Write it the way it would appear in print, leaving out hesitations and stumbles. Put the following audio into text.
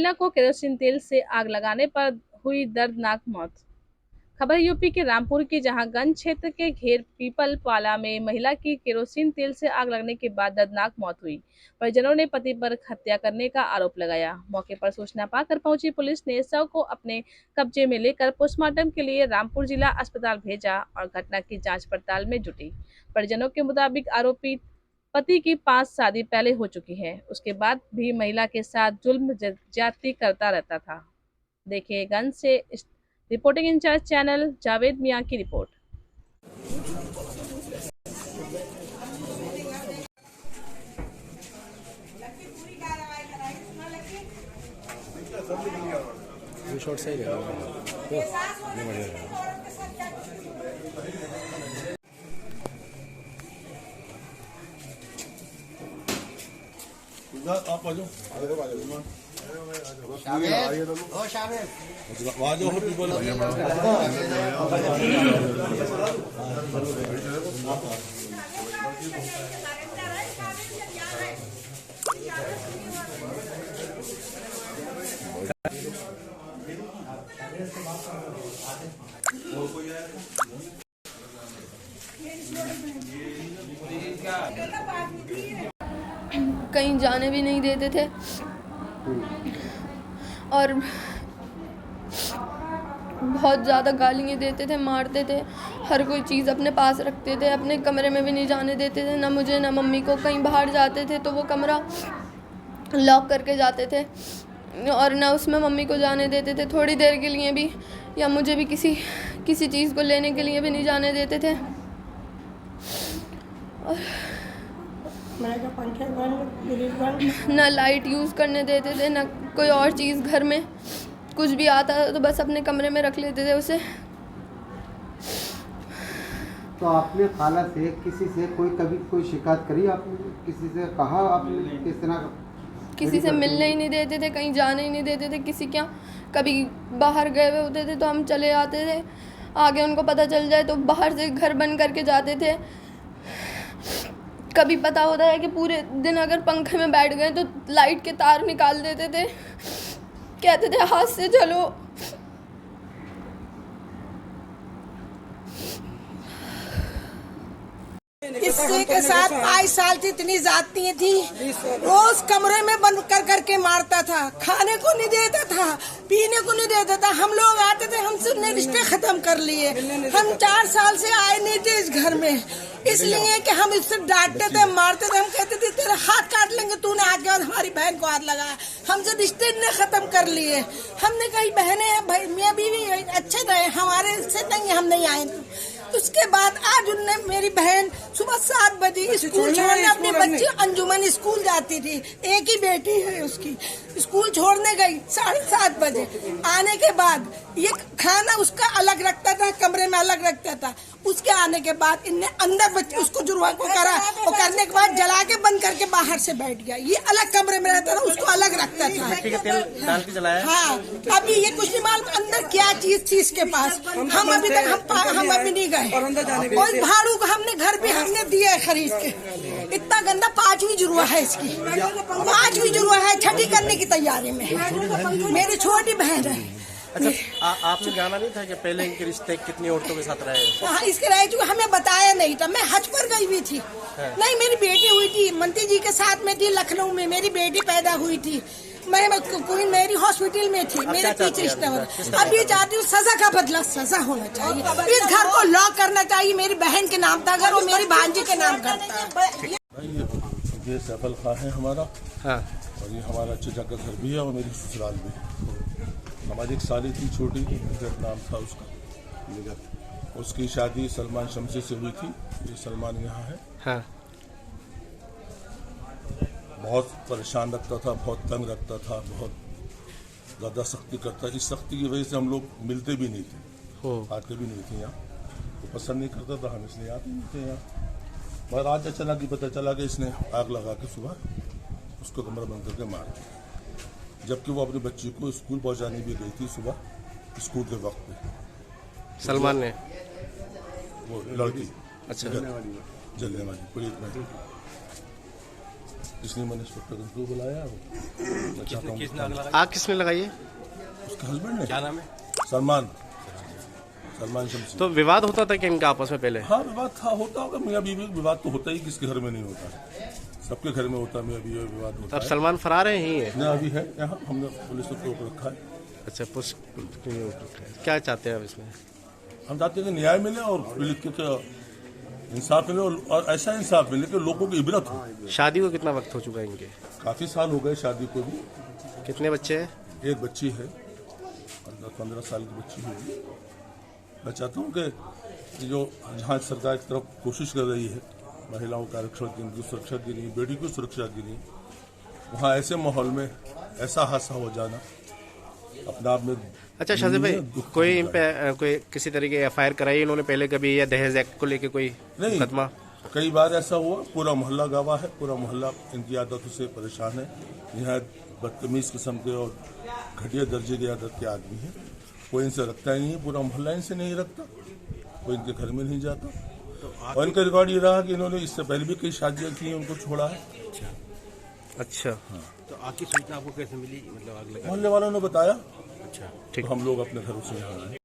महिला को केरोसिन तेल से आग लगाने पर हुई दर्दनाक मौत। खबर यूपी के रामपुर की, जहां गंज क्षेत्र के घेर पीपल पाला में महिला की केरोसिन तेल से आग लगने के बाद दर्दनाक मौत हुई। परिजनों ने पति पर हत्या करने का आरोप लगाया। मौके पर सूचना पाकर पहुंची पुलिस ने शव को अपने कब्जे में लेकर पोस्टमार्टम के लिए रामपुर जिला अस्पताल भेजा और घटना की जांच पड़ताल में जुटी। परिजनों के मुताबिक आरोपी पति की 5 शादी पहले हो चुकी है, उसके बाद भी महिला के साथ जुल्म ज्यादती करता रहता था। देखिए गंज से रिपोर्टिंग इंचार्ज चैनल जावेद मियां की रिपोर्ट। शॉर्ट सही रहेगा। आप आ जाओ, कहीं जाने भी नहीं देते थे और बहुत ज़्यादा गालियाँ देते थे, मारते थे, हर कोई चीज़ अपने पास रखते थे, अपने कमरे में भी नहीं जाने देते थे, ना मुझे ना मम्मी को। कहीं बाहर जाते थे तो वो कमरा लॉक करके जाते थे और ना उसमें मम्मी को जाने देते थे थोड़ी देर के लिए भी, या मुझे भी किसी चीज़ को लेने के लिए भी नहीं जाने देते थे। और ना लाइट यूज़ करने देते थे, ना कोई और चीज़। घर में कुछ भी आता था तो बस अपने कमरे में रख लेते थे उसे। तो आपने खाला से किसी से कभी कोई शिकायत करी? आपने किसी से कहा आपने किस तरह? किसी से मिलने ही नहीं देते थे, कहीं जाने ही नहीं देते थे। किसी क्या कभी बाहर गए हुए होते थे तो हम चले आते थे, आगे उनको पता चल जाए तो बाहर से घर बंद करके जाते थे। कभी पता होता है कि पूरे दिन अगर पंखे में बैठ गए तो लाइट के तार निकाल देते थे, कहते थे हाथ से चलो। किसी के साथ 5 साल से इतनी जाती थी, रोज कमरे में बंद करके मारता था, खाने को नहीं देता था, पीने को नहीं देता था। हम लोग आते थे, हमसे उन्हें रिश्ते खत्म कर लिए। हम 4 साल से आए नहीं थे इस घर में, इसलिए कि हम इससे डांटते थे, मारते थे। हम कहते थे तेरा हाथ काट लेंगे, तूने आज के बाद हमारी बहन को हाथ लगाया। हमसे रिश्ते ने खत्म कर लिए। हमने कही बहनें हैं, भाई मियाँ बीवी अच्छे रहे, हमारे से नहीं, हम नहीं आए। उसके बाद आज उनने मेरी बहन सुबह 7 बजे स्कूल छोड़ने, अपनी बच्ची अंजुमन स्कूल जाती थी, एक ही बेटी है उसकी, स्कूल छोड़ने गई 7:30 बजे। आने के बाद ये खाना उसका अलग रखता था, कमरे में अलग रखता था। उसके आने के बाद इनने अंदर बच्ची उसको जुर्मा को करा, और करने के बाद जला के बंद करके बाहर से बैठ गया। ये अलग कमरे में रहता था, उसको अलग रखता था। हाँ, अभी ये कुछ नहीं मालूम अंदर क्या चीज थी इसके पास। हम अभी तक हम अभी नहीं गए। और भाड़ू को हमने घर भी हमने दिया है खरीद के। इतना गंदा 5वीं जुर्वा है इसकी, 5वीं जुर्वा है, छठी करने की तैयारी में है। मेरी छोटी बहन है। अच्छा, आपसे जाना नहीं था कि पहले इनके रिश्ते कितनी औरतों के साथ रहे? हाँ, इसके रहे चुके, हमें बताया नहीं था। मैं हज पर गई हुई थी। नहीं, मेरी बेटी हुई थी, मंत्री जी के साथ में थी, लखनऊ में मेरी बेटी पैदा हुई थी। मैं कोई मेरी हॉस्पिटल में थी, मेरे पीछे रिश्तेदार। अब ये चाहती हूँ सजा का बदला सजा होना चाहिए। इस घर को लॉक करना चाहिए। मेरी बहन के नाम था अगर वो मेरी भांजी के नाम करता है। ये सैफल खां है हमारा। हाँ। और ये हमारा चचा का घर भी है और मेरी ससुराल भी। हमारी एक साली थी छोटी, नाम था उसका। उसकी शादी सलमान शमशी से हुई थी। ये सलमान यहाँ है। हाँ। बहुत परेशान रखता था, बहुत तंग रखता था, बहुत ज़्यादा सख्ती करता। इस सख्ती की वजह से हम लोग मिलते भी नहीं थे, आते भी नहीं थे यहाँ। तो पसंद नहीं करता था, हम इसलिए आते नहीं थे यहाँ। मगर आज अचानक ही पता चला कि इसने आग लगा के सुबह उसको कमरा बंद करके मार दिया, जबकि वो अपनी बच्ची को स्कूल पहुँचाने भी गई थी सुबह स्कूल के वक्त पे। सलमान ने वो लड़की अच्छा जलने वाली पुलिस में इसलिए मैंने इंस्पेक्टर को बुलाया। मैं चाहता हूँ किसने आग लगाई? आग किसने लगाई है? उसके हस्बैंड ने, क्या नाम है? सलमान शमसी। तो विवाद होता था कि इनका आपस में पहले? हाँ, विवाद था, होता होगा। मियाँ बीवी विवाद तो होता ही, किसके घर में नहीं होता, सबके घर में होता है। मियाँ बीवी विवाद तो होता अब है। सलमान फरार है, यही है? नहीं, अभी है यहाँ, हमने पुलिस को रोक रखा है। अच्छा, क्या चाहते हैं अब इसमें? हम चाहते हैं कि न्याय मिले और पीड़ित को इंसाफ मिले, और ऐसा इंसाफ मिले कि लोगों की इबरत हो। शादी को कितना वक्त हो चुका है इनके? काफी साल हो गए शादी को भी। कितने बच्चे हैं? एक बच्ची है, 15 साल की बच्ची होगी। मैं चाहता हूँ कि जो जहाँ सरकार की तरफ कोशिश कर रही है महिलाओं का आरक्षण की सुरक्षा के लिए, बेटी की सुरक्षा के लिए, वहाँ ऐसे माहौल में ऐसा हादसा हो जाना अपने आप में। अच्छा शाहजेब भाई, कोई इन पे कोई किसी तरीके की एफआईआर कराई इन्होंने पहले कभी, या दहेज एक्ट को लेके कोई नहीं, मुकदमा? कई बार ऐसा हुआ। पूरा मोहल्ला गवाह है, पूरा मोहल्ला इनकी आदतों से परेशान है। यहाँ बदतमीज किस्म के और घटिया दर्जे की आदत के आदमी है। कोई इनसे रखता ही नहीं है, पूरा मोहल्ला इनसे नहीं रखता, कोई इनके घर में नहीं जाता। और इनका रिकॉर्ड ये रहा कि इन्होंने इससे पहले भी कई शादियां की, उनको छोड़ा है। अच्छा, तो आग की सूचना आपको कैसे मिली? मतलब आग लगा मोहल्ले वालों ने बताया। अच्छा, ठीक। तो हम लोग अपने घरों से यहाँ आए।